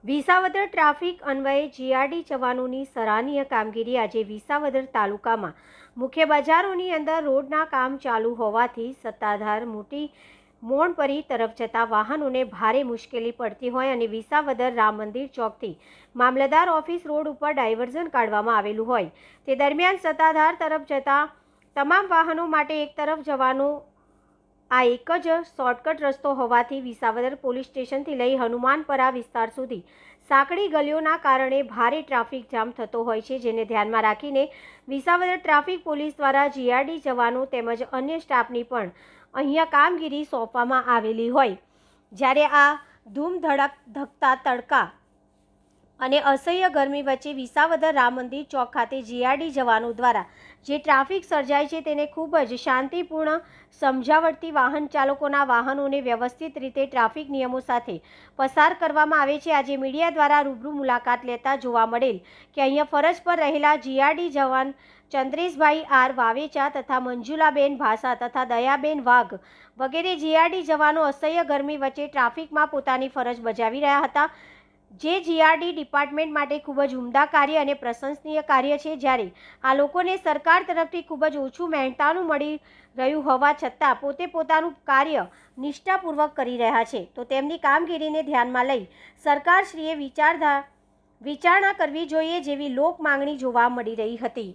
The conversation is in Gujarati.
વિસાવદર ટ્રાફિક અન્વયે જીઆરડી જવાનોની સરાહનીય કામગીરી। આજે વિસાવદર તાલુકામાં મુખ્ય બજારોની અંદર રોડના કામ ચાલુ હોવાથી સત્તાધાર મોટી મોણપરી તરફ જતા વાહનોને ભારે મુશ્કેલી પડતી હોય અને વિસાવદર રામ મંદિર ચોકથી મામલતદાર ઓફિસ રોડ ઉપર ડાયવર્ઝન કાઢવામાં આવેલું હોય તે દરમિયાન સત્તાધાર તરફ જતા તમામ વાહનો માટે એક તરફ જવાનો આ એક જ શોર્ટકટ રસ્તો હોવાથી વિસાવદર પોલીસ સ્ટેશનથી લઈ હનુમાનપરા વિસ્તાર સુધી સાંકડી ગલીઓના કારણે ભારે ટ્રાફિક જામ થતો હોય છે, જેને ધ્યાનમાં રાખીને વિસાવદર ટ્રાફિક પોલીસ દ્વારા જીઆરડી જવાનો તેમજ અન્ય સ્ટાફની પણ અહીંયા કામગીરી સોંપવામાં આવેલી હોય। જ્યારે આ ધૂમધકતા તડકા અને અસહ્ય ગરમી વચ્ચે વિસાવદર રામ મંદિર ચોક ખાતે જીઆરડી જવાનો દ્વારા જે ટ્રાફિક સર્જાય છે તેને ખૂબ જ શાંતિપૂર્ણ સમજાવટથી વાહન ચાલકોના વાહનોને વ્યવસ્થિત રીતે ટ્રાફિક નિયમો સાથે પસાર કરવામાં આવે છે। આજે મીડિયા દ્વારા રૂબરૂ મુલાકાત લેતા જોવા મળેલ કે અહીંયા ફરજ પર રહેલા જીઆરડી જવાન ચંદ્રેશભાઈ આર વાવેચા તથા મંજુલાબેન ભાષા તથા દયાબેન વાઘ વગેરે જીઆરડી જવાનો અસહ્ય ગરમી વચ્ચે ટ્રાફિકમાં પોતાની ફરજ બજાવી રહ્યા હતા, જે જીઆરડી ડિપાર્ટમેન્ટ માટે ખૂબ જ ઉમદા કાર્ય અને પ્રશંસનીય કાર્ય છે। જ્યારે આ લોકોને સરકાર તરફથી ખૂબ જ ઓછું મહેનતાણું મળી રહ્યું હોવા છતાં પોતે પોતાનું કાર્ય નિષ્ઠાપૂર્વક કરી રહ્યા છે, તો તેમની કામગીરીને ધ્યાનમાં લઈ સરકારશ્રીએ વિચારણા કરવી જોઈએ જેવી લોક માંગણી જોવા મળી રહી હતી।